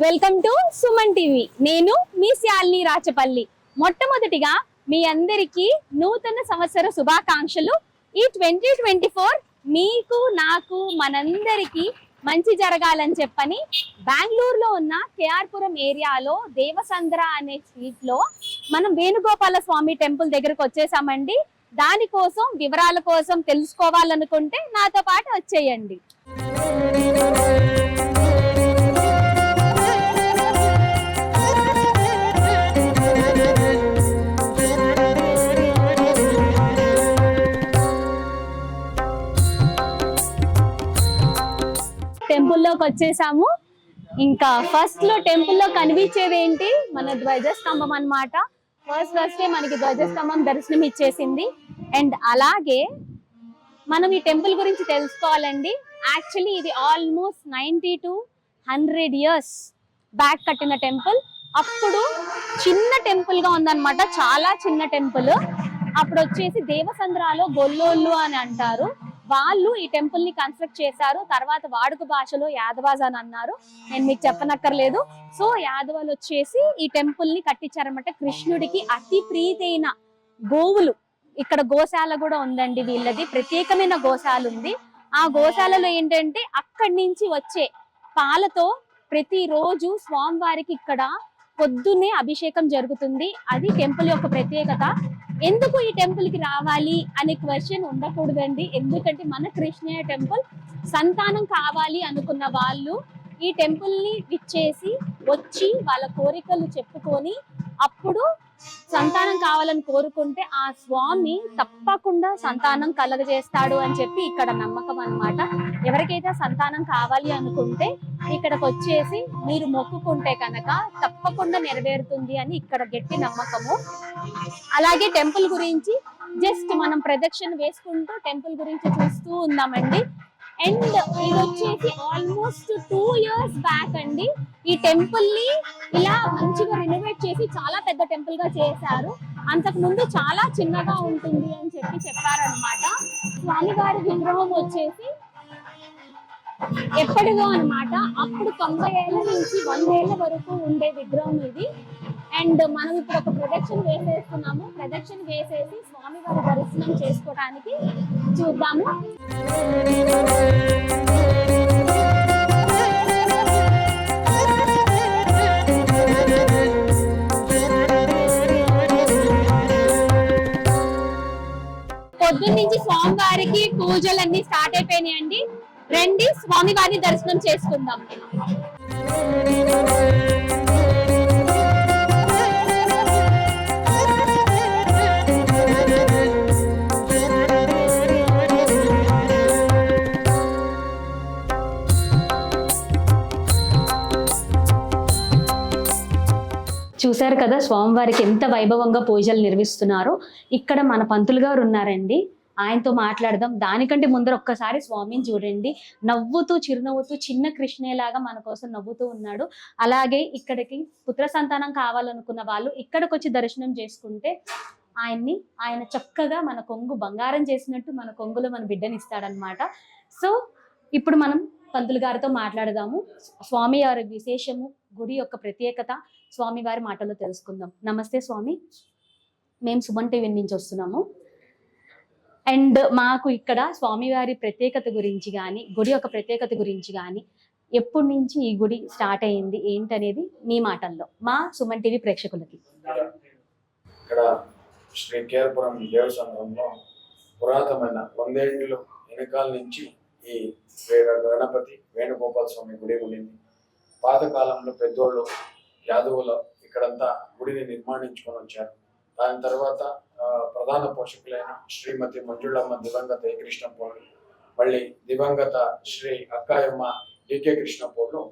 Welcome to Suman TV. నేను మీ శాలిని రాచపల్లి. మొట్టమొదటిగా మీ అందరికీ నూతన సంవత్సర శుభాకాంక్షలు. ఈ 2024 మీకు నాకు మనందరికీ మంచి జరగాలని చెప్పని బెంగళూరులో ఉన్న కేఆర్పురం ఏరియాలో దేవసంద్ర అనే స్ట్రీట్ లో మనం వేణుగోపాల స్వామి టెంపుల్ దగ్గరకు వచ్చేసామండి. దానికోసం వివరాల కోసం తెలుసుకోవాలనుకుంటే నాతో పాటు వచ్చేయండి. టెంపుల్లోకి వచ్చేసాము. ఇంకా ఫస్ట్ లో టెంపుల్లో కనిపించేది ఏంటి, మన ధ్వజస్తంభం అన్నమాట. ఫస్ట్ మనకి ధ్వజస్తంభం దర్శనం ఇచ్చేసింది. అండ్ అలాగే మనం ఈ టెంపుల్ గురించి తెలుసుకోవాలండి. యాక్చువల్లీ ఇది ఆల్మోస్ట్ 90 to 100 years బ్యాక్ కట్టిన టెంపుల్. అప్పుడు చిన్న టెంపుల్ గా ఉందన్నమాట, చాలా చిన్న టెంపుల్. అప్పుడు వచ్చేసి దేవసంద్రాలో గొల్లోళ్ళు అని అంటారు, వాళ్ళు ఈ టెంపుల్ ని కన్స్ట్రక్ట్ చేశారు. తర్వాత వాడుక భాషలో యాదవాజ్ అని అన్నారు, నేను మీకు చెప్పనక్కర్లేదు. సో యాదవాలు వచ్చేసి ఈ టెంపుల్ ని కట్టించారనమాట. కృష్ణుడికి అతి ప్రీతైన గోవులు, ఇక్కడ గోశాల కూడా ఉందండి, వీళ్ళది ప్రత్యేకమైన గోశాల ఉంది. ఆ గోశాలలో ఏంటంటే అక్కడి నుంచి వచ్చే పాలతో ప్రతిరోజు స్వామివారికి ఇక్కడ పొద్దున్నే అభిషేకం జరుగుతుంది. అది టెంపుల్ యొక్క ప్రత్యేకత. ఎందుకు ఈ టెంపుల్ కి రావాలి అనే క్వశ్చన్ ఉండకూడదండి. ఎందుకంటే మన కృష్ణయ్య టెంపుల్ సంతానం కావాలి అనుకున్న వాళ్ళు ఈ టెంపుల్ ని విచ్చేసి వచ్చి వాళ్ళ కోరికలు చెప్పుకొని అప్పుడు సంతానం కావాలని కోరుకుంటే ఆ స్వామి తప్పకుండా సంతానం కలగజేస్తాడు అని చెప్పి ఇక్కడ నమ్మకం అన్నమాట. ఎవరికైతే సంతానం కావాలి అనుకుంటే ఇక్కడికి వచ్చేసి మీరు మొక్కుకుంటే కనుక తప్పకుండా నెరవేరుతుంది అని ఇక్కడ గట్టి నమ్మకము. అలాగే టెంపుల్ గురించి జస్ట్ మనం ప్రదక్షిణ వేసుకుంటూ టెంపుల్ గురించి చూస్తూ ఉందామండి. అండ్ ఇది వచ్చేసి ఆల్మోస్ట్ 2 years బ్యాక్ అండి ఈ టెంపుల్ ని ఇలా మంచిగా రెనోవేట్ చేసి చాలా పెద్ద టెంపుల్ గా చేశారు. అంతకు ముందు చాలా చిన్నగా ఉంటుంది అని చెప్పారనమాట. స్వామివారి విగ్రహం వచ్చేసి ఎప్పటిదో అనమాట, అప్పుడు 90 ఏళ్ల నుంచి 100 ఏళ్ల వరకు ఉండే విగ్రహం ఇది. అండ్ మనం ఇప్పుడు ఒక ప్రదక్షిణ వేసేస్తున్నాము. ప్రదక్షిణ వేసేసి స్వామివారి దర్శనం చేసుకోవడానికి చూద్దాము. పొద్దున్న నుంచి స్వామివారికి పూజలన్నీ స్టార్ట్ అయిపోయినాయండి. రండి స్వామివారి దర్శనం చేసుకుందాం. చూశారు కదా స్వామివారికి ఎంత వైభవంగా పూజలు నిర్వహిస్తున్నారో. ఇక్కడ మన పంతులు గారు ఉన్నారండి, ఆయనతో మాట్లాడదాం. దానికంటే ముందర ఒక్కసారి స్వామిని చూడండి, నవ్వుతూ చిరునవ్వుతూ చిన్న కృష్ణేలాగా మన కోసం నవ్వుతూ ఉన్నాడు. అలాగే ఇక్కడికి పుత్ర సంతానం కావాలనుకున్న వాళ్ళు ఇక్కడికి వచ్చి దర్శనం చేసుకుంటే ఆయన చక్కగా మన కొంగు బంగారం చేసినట్టు మన కొంగులో మన బిడ్డని ఇస్తాడనమాట. సో ఇప్పుడు మనం పంతులు గారితో మాట్లాడదాము. స్వామి వారి విశేషము, గుడి యొక్క ప్రత్యేకత స్వామివారి మాటల్లో తెలుసుకుందాం. నమస్తే స్వామి, మేము సుమన్ టీవీ నుంచి వస్తున్నాము. అండ్ మాకు ఇక్కడ స్వామివారి ప్రత్యేకత గురించి కానీ గుడి యొక్క ప్రత్యేకత గురించి కానీ ఎప్పటి నుంచి ఈ గుడి స్టార్ట్ అయ్యింది ఏంటనేది మీ మాటల్లో మా సుమన్ టీవీ ప్రేక్షకులకి. ఇక్కడ శ్రీ కేఆర్పురం దేవస్థానంలో పురాతనమైన 100 ఏళ్ళు వెనకాల నుంచి ఈ గణపతి వేణుగోపాల స్వామి గుడి ఉండింది. పాతకాలంలో పెద్దోళ్ళు యాదవులు ఇక్కడంతా గుడిని నిర్మాణించుకొని వచ్చారు. దాని తర్వాత ప్రధాన పోషకులైన శ్రీమతి మంజుళమ్మ దివంగత ఏ కృష్ణపోలు, మళ్ళీ దివంగత శ్రీ అక్కాయమ్మ డికే కృష్ణపోలు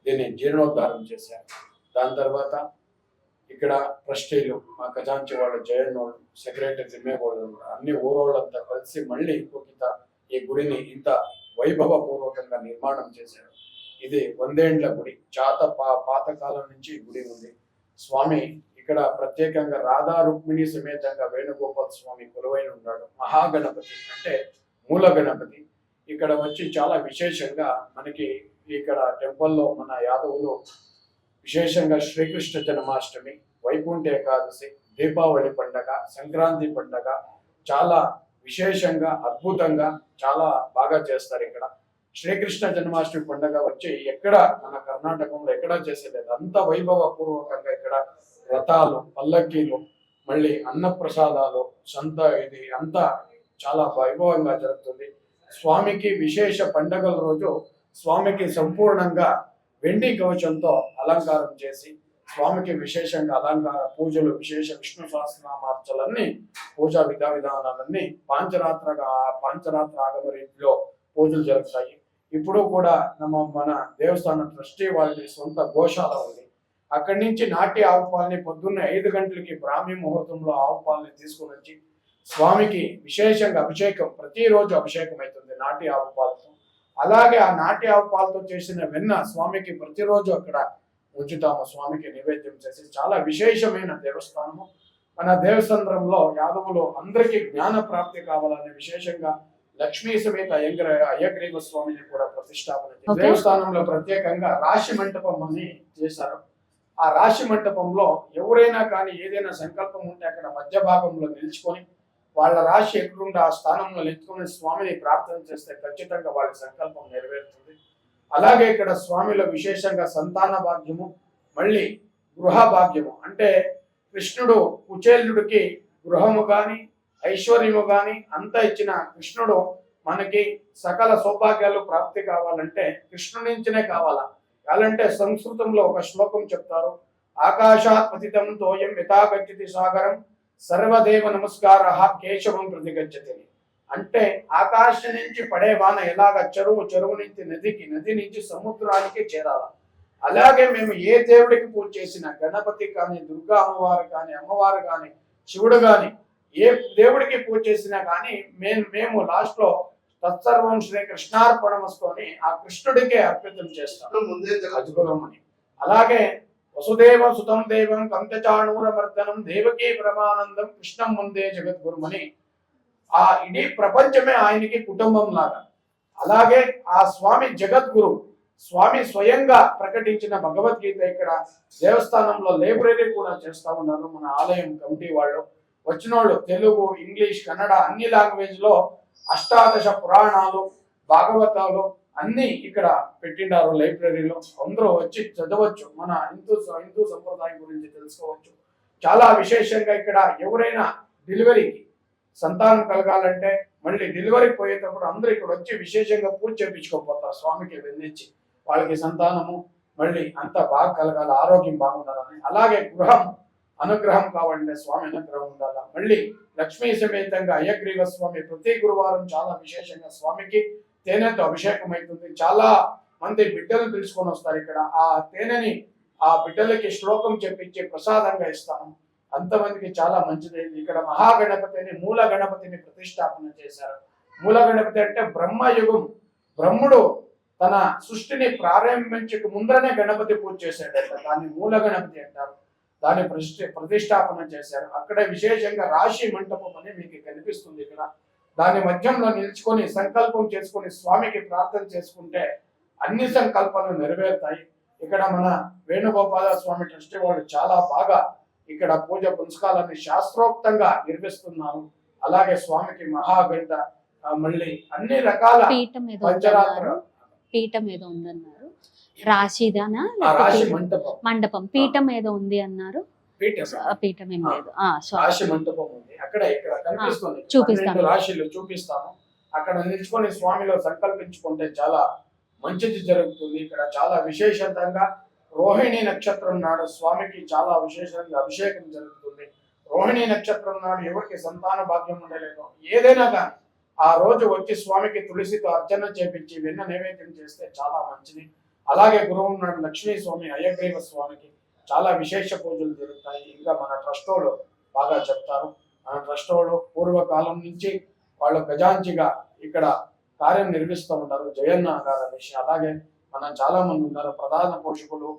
దీన్ని జీర్ణోద్ధారం చేశారు. దాని తర్వాత ఇక్కడ ట్రస్టీలు, మా ఖజాంచి వాళ్ళు, జయన్నోళ్ళు, సెక్రటరీ జిమ్మేగోళ్ళు, అన్ని ఊరోళ్ళంతా కలిసి మళ్ళీ ఇంకొక ఈ గుడిని ఇంత వైభవపూర్వకంగా నిర్మాణం చేశారు. ఇది 100 ఏళ్ల గుడి. పాతకాలం నుంచి ఈ గుడి ఉంది. స్వామి ఇక్కడ ప్రత్యేకంగా రాధా రుక్మిణి సమేతంగా వేణుగోపాల స్వామి కొలువై ఉన్నాడు. మహాగణపతి అంటే మూల గణపతి ఇక్కడ వచ్చి చాలా విశేషంగా మనకి ఇక్కడ టెంపుల్లో మన యాదవులు విశేషంగా శ్రీకృష్ణ జన్మాష్టమి, వైకుంఠ ఏకాదశి, దీపావళి పండగ, సంక్రాంతి పండగ చాలా విశేషంగా అద్భుతంగా చాలా బాగా చేస్తారు ఇక్కడ. శ్రీకృష్ణ జన్మాష్టమి పండుగ వచ్చి ఎక్కడ మన కర్ణాటకంలో ఎక్కడా చేసేలేదు. అంత వైభవపూర్వకంగా ఇక్కడ రథాలు, పల్లకీలు, మళ్ళీ అన్నప్రసాదాలు, ఇది అంతా చాలా వైభవంగా జరుగుతుంది. స్వామికి విశేష పండగల రోజు స్వామికి సంపూర్ణంగా వెండి కవచంతో అలంకారం చేసి స్వామికి విశేషంగా అలంకార పూజలు, విశేష విష్ణు సహస్రనామార్చలన్నీ పూజా విధానాలన్నీ పాంచరాత్ర ఆగమ రీతిలో పూజలు జరుగుతాయి. ఇప్పుడు కూడా మన దేవస్థానం ట్రస్టీ వాళ్ళ సొంత గోశాల ఉంది. అక్కడి నుంచి నాటి ఆవు పాలని పొద్దున్న 5 గంటలకి బ్రాహ్మీ ముహూర్తంలో ఆవు పాలని తీసుకుని వచ్చి స్వామికి విశేషంగా అభిషేకం, ప్రతిరోజు అభిషేకం అవుతుంది నాటి ఆవు పాలతో. అలాగే ఆ నాటి ఆవు పాలతో చేసిన వెన్న స్వామికి ప్రతిరోజు అక్కడ ఉంచుతాము, స్వామికి నైవేద్యం చేసి. చాలా విశేషమైన దేవస్థానము. మన దేవస్థానంలో యాదవులు అందరికీ జ్ఞాన ప్రాప్తి కావాలని విశేషంగా లక్ష్మీ సమేత అయ్యగ్రీవ స్వామిని కూడా ప్రతిష్టాపన చేశారు. దేవస్థానంలో ప్రత్యేకంగా రాశి మంటపం అని చేశారు. ఆ రాశి మంటపంలో ఎవరైనా కానీ ఏదైనా సంకల్పం ఉంటే అక్కడ మధ్య భాగంలో నిలుచుకొని వాళ్ళ రాశి ఎక్కడుంటే ఆ స్థానంలో నిలుచుకొని స్వామిని ప్రార్థన చేస్తే ఖచ్చితంగా వాళ్ళ సంకల్పం నెరవేరుతుంది. అలాగే ఇక్కడ స్వామిలో విశేషంగా సంతాన భాగ్యము, మళ్ళీ గృహ భాగ్యము. అంటే కృష్ణుడు కుచేలుడికి గృహము గాని ఐశ్వర్యము గాని అంతా ఇచ్చిన కృష్ణుడు మనకి సకల సౌభాగ్యాలు ప్రాప్తి కావాలంటే కృష్ణుడి నుంచినే కావాలా. అలాంటే సంస్కృతంలో ఒక శ్లోకం చెప్తారు, ఆకాశాత్ పతితం తోయం యథాగచ్చతి సాగరం సర్వదేవ నమస్కార కేశవం ప్రతిగచ్చతి. అంటే ఆకాశం నుంచి పడే వాన ఎలాగ చెరువు నుంచి నదికి, నది నుంచి సముద్రానికి చేరాల. అలాగే మేము ఏ దేవుడికి పూజ చేసినా, గణపతి కానీ, దుర్గా అమ్మవారు కానీ, అమ్మవారు కానీ, శివుడు కానీ, ఏ దేవుడికి పూజ చేసినా కానీ మేము లాస్ట్ లో తత్సర్వం శ్రీ కృష్ణార్పణమస్తోని ఆ కృష్ణుడికే అర్పితం చేస్తాం అద్భుతమని. అలాగే వసుదేవ సుతం దేవం కంతచాణూరమర్దనం దేవకీ పరమానందం కృష్ణం ముందే జగద్గురుమని. ఆ ఇడీ ప్రపంచమే ఆయనకి కుటుంబం లాగా. అలాగే ఆ స్వామి జగద్గురు, స్వామి స్వయంగా ప్రకటించిన భగవద్గీత ఇక్కడ దేవస్థానంలో లైబ్రరీ కూడా చేస్తా ఉన్నారు మన ఆలయం కమిటీ వాళ్ళు. వచ్చిన వాళ్ళు తెలుగు, ఇంగ్లీష్, కన్నడ అన్ని లాంగ్వేజ్ లో అష్టాదశ పురాణాలు, భాగవతాలు అన్ని ఇక్కడ పెట్టిండారు లైబ్రరీలో. అందరూ వచ్చి చదవచ్చు, మన హిందూ సంప్రదాయం గురించి తెలుసుకోవచ్చు. చాలా విశేషంగా ఇక్కడ ఎవరైనా డెలివరీకి సంతానం కలగాలంటే మళ్ళీ డెలివరీ పోయేటప్పుడు అందరూ ఇక్కడ వచ్చి విశేషంగా పూజ చేయించుకోపోతారు స్వామికి వెందించి. వాళ్ళకి సంతానము మళ్ళీ అంత బాగా కలగాలి, ఆరోగ్యం బాగుండాలని. అలాగే గృహం అనుగ్రహం కావాలంటే స్వామి అనుగ్రహం ఉండాలి. మళ్ళీ లక్ష్మీ సమేతంగా అయ్యగ్రీవ స్వామి ప్రతి గురువారం చాలా విశేషంగా స్వామికి తేనెతో అభిషేకం అవుతుంది. చాలా మంది బిడ్డలు పిలుచుకొని వస్తారు ఇక్కడ. ఆ తేనెని ఆ బిడ్డలకి శ్లోకం చెప్పించి ప్రసాదంగా ఇస్తాము. అంతమందికి చాలా మంచిదైంది. ఇక్కడ మహాగణపతిని, మూల గణపతిని ప్రతిష్టాపన చేశారు. మూల గణపతి అంటే బ్రహ్మయుగం, బ్రహ్ముడు తన సృష్టిని ప్రారంభించక ముందరనే గణపతి పూజ చేశాడంట. దాన్ని మూల గణపతి అంటారు. దాన్ని ప్రతిష్టాపన చేశారు. అక్కడ విశేషంగా రాశి మంటపం అని మీకు కనిపిస్తుంది ఇక్కడ. దాని మధ్యంలో నిలుచుకొని సంకల్పం చేసుకొని స్వామికి ప్రార్థన చేసుకుంటే అన్ని సంకల్పాలు నెరవేరుతాయి. ఇక్కడ మన వేణుగోపాల స్వామి ట్రస్టీ వాళ్ళు చాలా బాగా ఇక్కడ పూజ పునస్కారాన్ని శాస్త్రోక్తంగా నిర్వహిస్తున్నారు. అలాగే స్వామికి మహాగంట, మళ్ళీ అన్ని రకాల పంచరాత్ర పీఠం ఏదో ఉందన్నారు, రాశిదానా రాశి మండపం పీఠం ఏదో ఉంది అన్నారు. పీఠం ఏం లేదు, రాశి మంటపం ఉంది అక్కడ. ఇక్కడ కనిపిస్తుంది, చూపిస్తాను, రాశిలు చూపిస్తాను. అక్కడ నిల్చుకొని స్వామిలో సంకల్పించుకుంటే చాలా మంచిది జరుగుతుంది. ఇక్కడ చాలా విశేషంగా రోహిణి నక్షత్రం నాడు స్వామికి చాలా విశేషంగా అభిషేకం జరుగుతుంది. రోహిణి నక్షత్రం నాడు ఎవరికి సంతాన భాగ్యం ఉండలేదు, ఏదైనా కానీ ఆ రోజు వచ్చి స్వామికి తులసితో అర్చన చేపించి వెన్న నైవేద్యం చేస్తే చాలా మంచిది. అలాగే గురువు నాడు లక్ష్మీ స్వామి అయ్యగ్రీవ స్వామికి చాలా విశేష పూజలు జరుగుతాయి. ఇంకా మన ట్రస్ట్ వాళ్ళు బాగా చెప్తారు. మన ట్రస్ట్ వాళ్ళు పూర్వకాలం నుంచి వాళ్ళు గజాంచిగా ఇక్కడ కార్యం నిర్వహిస్తూ ఉంటారు, జయన్న గారు అనేసి. అలాగే మనం చాలా మంది ఉన్నారు ప్రధాన పోషకులు,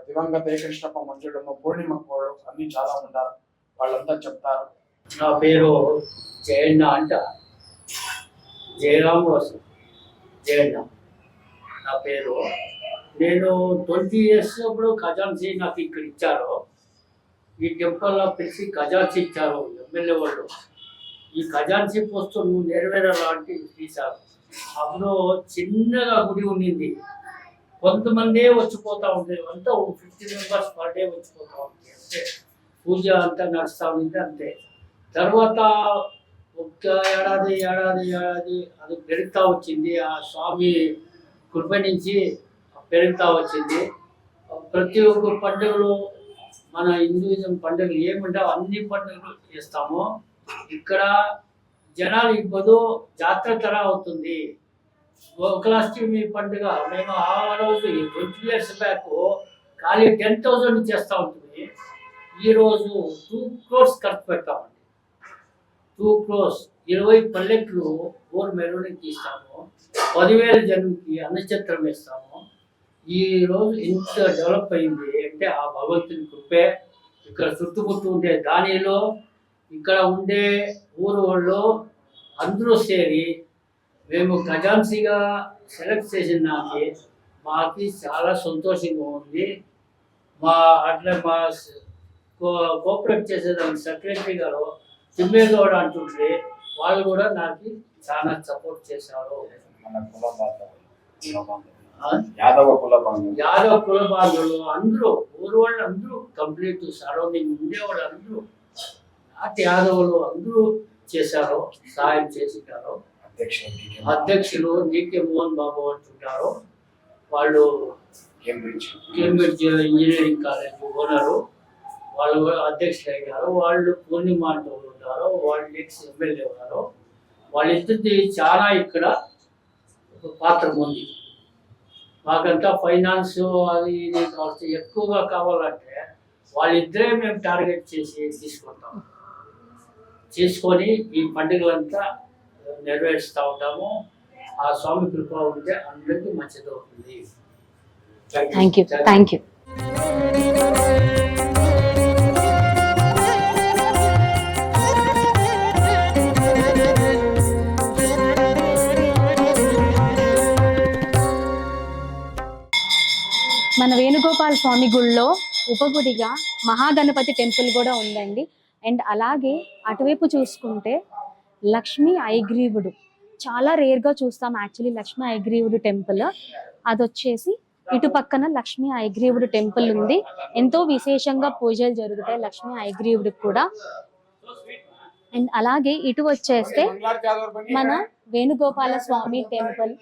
దివంగత కృష్ణప్ప మంజుడమ్మ, పూర్ణిమ కోళ్ళు అన్ని చాలా ఉన్నారు, వాళ్ళంతా చెప్తారు. నా పేరు జయన్న అంట, జయరామ్ వసు జయన్న నా పేరు. నేను 20 years అప్పుడు ఖజాన్సీ నాకు ఇక్కడ ఇచ్చారు. ఈ టెంపుల్లో పిలిచి ఖజాన్సీ ఇచ్చారు ఎమ్మెల్యే వాళ్ళు. ఈ ఖజాన్సీ పోస్ట్ నువ్వు నెరవేరాలంటే తీశారు. అప్పుడు చిన్నగా గుడి ఉండింది, కొంతమందే వచ్చిపోతా ఉండేది, అంతా 50 members పర్ డే వచ్చిపోతా ఉంది అంతే. పూజ అంతా నడుస్తూ ఉంది అంతే. తర్వాత ఒక ఏడాది అది పెరుగుతూ వచ్చింది. ఆ స్వామి కృప నుంచి పెరుగుతూ వచ్చింది. ప్రతి ఒక్క పండుగలు మన హిందూయిజం పండుగలు ఏముంటావు అన్ని పండుగలు చేస్తాము. ఇక్కడ జనాలు ఇప్పుడు జాతర తర అవుతుంది. గోకులాష్టమి పండుగ మేము ఆ రోజు 20 years బ్యాక్ ఖాళీ 10,000 చేస్తూ ఉంటుంది. ఈరోజు 2 crores ఖర్చు పెడతామండి. 2 crores 20 పల్లెట్లు ఊరు మెరవడానికి ఇస్తాము. 10,000 జనంకి అన్నచిత్రం ఇస్తాము. ఈ రోజు ఇంత డెవలప్ అయింది అంటే ఆ భగవంతుని కృపే. ఇక్కడ చుట్టుముట్టు ఉండే దానిలో ఇక్కడ ఉండే ఊరు వాళ్ళు అందరూ చేరి మేము ఖజాన్సీగా సెలెక్ట్ చేసిన మాకి చాలా సంతోషంగా ఉంది. అట్లా మా కోఆపరేట్ చేసేదానికి సెక్రటరీ గారు తిమ్మేగౌడ అంటుంటే వాళ్ళు కూడా నాకు చాలా సపోర్ట్ చేశారు. యాదవ కుల బాంధవులు అందరూ ఊరు వాళ్ళు అందరూ కంప్లీట్ సరౌండింగ్ ఉండేవాళ్ళు అందరూ నాటి యాదవులు అందరూ చేశారు, సహాయం చేసినారు. అధ్యక్షులు నీకే మోహన్ బాబు అంటుంటారు, వాళ్ళు కేంబ్రిడ్జ్ ఇంజనీరింగ్ కాలేజ్ ఓనరు, వాళ్ళు కూడా అధ్యక్షులు అయినారు. వాళ్ళు పూర్ణిమ అంటూ ఉంటారు, వాళ్ళు ఎక్స్ ఎమ్మెల్యే ఉన్నారు. వాళ్ళిద్దరిది చాలా ఇక్కడ ఒక పాత్ర ఉంది. మాకంతా ఫైనాన్స్ అది ఇది కావచ్చు, ఎక్కువగా కావాలంటే వాళ్ళిద్దరే మేము టార్గెట్ చేసి తీసుకొని ఈ పండుగలంతా నెరవేరుస్తూ ఉంటాము. ఆ స్వామి కృప ఉంటే అందరికీ మంచిది అవుతుంది. Thank you. మన వేణుగోపాల స్వామి గుడిలో ఉపగుడిగా మహాగణపతి టెంపుల్ కూడా ఉందండి. అండ్ అలాగే అటువైపు చూసుకుంటే లక్ష్మీ ఐగ్రీవుడు చాలా రేర్గా చూస్తాం యాక్చువల్లీ. లక్ష్మీ ఐగ్రీవుడు టెంపుల్ అది వచ్చేసి ఇటు పక్కన లక్ష్మీ ఐగ్రీవుడు టెంపుల్ ఉంది. ఎంతో విశేషంగా పూజలు జరుగుతాయి లక్ష్మీ ఐగ్రీవుడికి కూడా. అండ్ అలాగే ఇటు వచ్చేస్తే మన వేణుగోపాల స్వామి టెంపుల్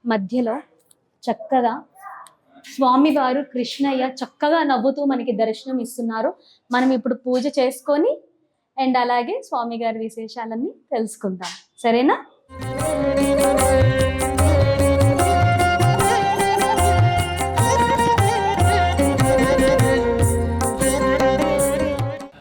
మధ్యలో చక్కగా స్వామివారు కృష్ణయ్య చక్కగా నవ్వుతూ మనకి దర్శనం ఇస్తున్నారు. మనం ఇప్పుడు పూజ చేసుకొని అండ్ అలాగే స్వామి గారి విశేషాలన్నీ తెలుసుకుందాం, సరేనా?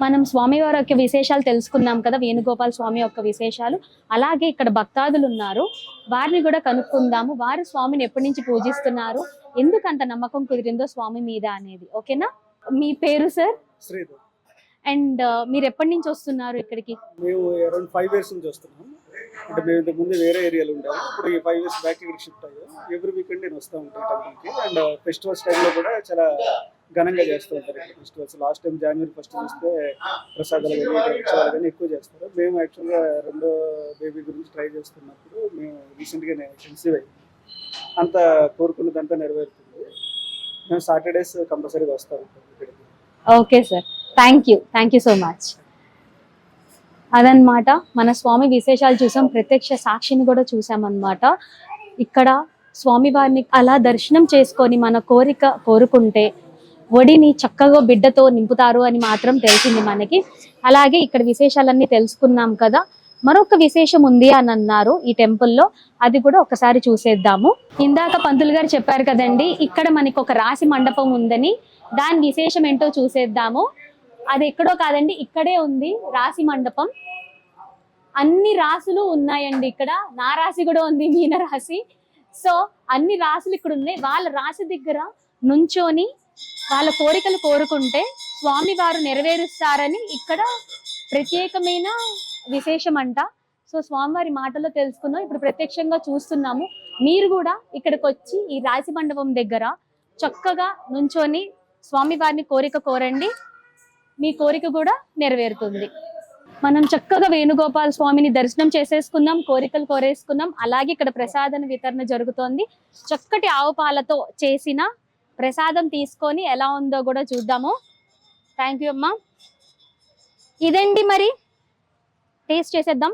మనం స్వామివారి యొక్క విశేషాలు తెలుసుకున్నాం కదా, వేణుగోపాల స్వామి యొక్క విశేషాలు. అలాగే ఇక్కడ భక్తాదులు ఉన్నారు, వారిని కూడా కనుక్కుందాము. వారు స్వామిని ఎప్పటి నుంచి పూజిస్తున్నారు, ఎందుకు అంత నమ్మకం కుదిరిందో స్వామి మీద అనేది. ఓకేనా? మీ పేరు సార్? శ్రీధర్. అండ్ మీరు ఎప్పటి నుంచి వస్తున్నారు ఇక్కడికి? మేము అరౌండ్ 5 years నుంచి వస్తున్నాం. అంటే మేము ఇంతకు ముందు వేరే ఏరియాలో ఉంటాము, ఇప్పుడు ఈ 5 years బ్యాక్ ఇక్కడ షిఫ్ట్ అయ్యాం. ఎవ్రీ వీకెండ్ నేను వస్తూ ఉంటాను టెంపుల్కి. అండ్ ఫెస్టివల్స్ టైంలో కూడా చాలా ఘనంగా చేస్తూ ఉంటారు ఇక్కడ festivals. Last time January 1st చూస్తే ప్రసాదాలు కానీ ఉత్సవాలు కానీ ఎక్కువ చేస్తారు. మేము యాక్చువల్గా రెండో బేబీ గురించి ట్రై చేస్తున్నప్పుడు మేము రీసెంట్గా కన్సీవ్ అయ్యింది. అంత కోరుకున్నదంతా నెరవేరుతుంది. మేము సాటర్డేస్ కంపల్సరీగా వస్తూ ఉంటాం ఇక్కడికి. Okay sir, thank you so much. అదనమాట మన స్వామి విశేషాలు చూసాం, ప్రత్యక్ష సాక్షిని కూడా చూసాం అన్నమాట. ఇక్కడ స్వామివారిని అలా దర్శనం చేసుకొని మన కోరిక కోరుకుంటే ఒడిని చక్కగా బిడ్డతో నింపుతారు అని మాత్రం తెలిసింది మనకి. అలాగే ఇక్కడ విశేషాలన్నీ తెలుసుకున్నాం కదా. మరొక విశేషం ఉంది అని అన్నారు ఈ టెంపుల్లో, అది కూడా ఒకసారి చూసేద్దాము. ఇందాక పంతులు గారు చెప్పారు కదండి, ఇక్కడ మనకి ఒక రాశి మండపం ఉందని. దాని విశేషం ఏంటో చూసేద్దాము. అది ఎక్కడో కాదండి, ఇక్కడే ఉంది రాశి మండపం. అన్ని రాసులు ఉన్నాయండి ఇక్కడ. నా రాశి కూడా ఉంది, మీన రాశి. సో అన్ని రాసులు ఇక్కడ ఉన్నాయి. వాళ్ళ రాశి దగ్గర నుంచొని వాళ్ళ కోరికలు కోరుకుంటే స్వామి వారు నెరవేరుస్తారని ఇక్కడ ప్రత్యేకమైన విశేషం అంట. సో స్వామివారి మాటల్లో తెలుసుకున్నాం, ఇప్పుడు ప్రత్యక్షంగా చూస్తున్నాము. మీరు కూడా ఇక్కడికి వచ్చి ఈ రాశి మండపం దగ్గర చక్కగా నుంచొని స్వామివారిని కోరిక కోరండి, మీ కోరిక కూడా నెరవేరుతుంది. మనం చక్కగా వేణుగోపాల స్వామిని దర్శనం చేసేసుకున్నాం, కోరికలు కోరేసుకున్నాం. అలాగే ఇక్కడ ప్రసాదం వితరణ జరుగుతోంది. చక్కటి ఆవు పాలతో చేసిన ప్రసాదం తీసుకొని ఎలా ఉందో కూడా చూద్దాము. థ్యాంక్ యూ అమ్మా. ఇదండి మరి, టేస్ట్ చేసేద్దాం.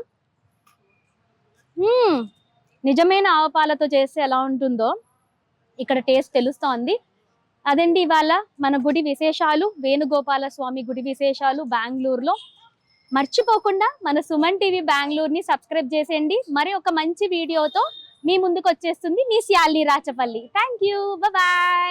నిజమైన ఆవు పాలతో చేస్తే ఎలా ఉంటుందో ఇక్కడ టేస్ట్ తెలుస్తోంది. అదండి ఇవాళ మన గుడి విశేషాలు, వేణుగోపాల స్వామి గుడి విశేషాలు బెంగళూరులో. మర్చిపోకుండా మన సుమన్ టీవీ బెంగళూరుని సబ్స్క్రైబ్ చేసేయండి. మరి ఒక మంచి వీడియోతో మీ ముందుకు వచ్చేస్తుంది మీ Shalini Rachapalli. Thank you, bye.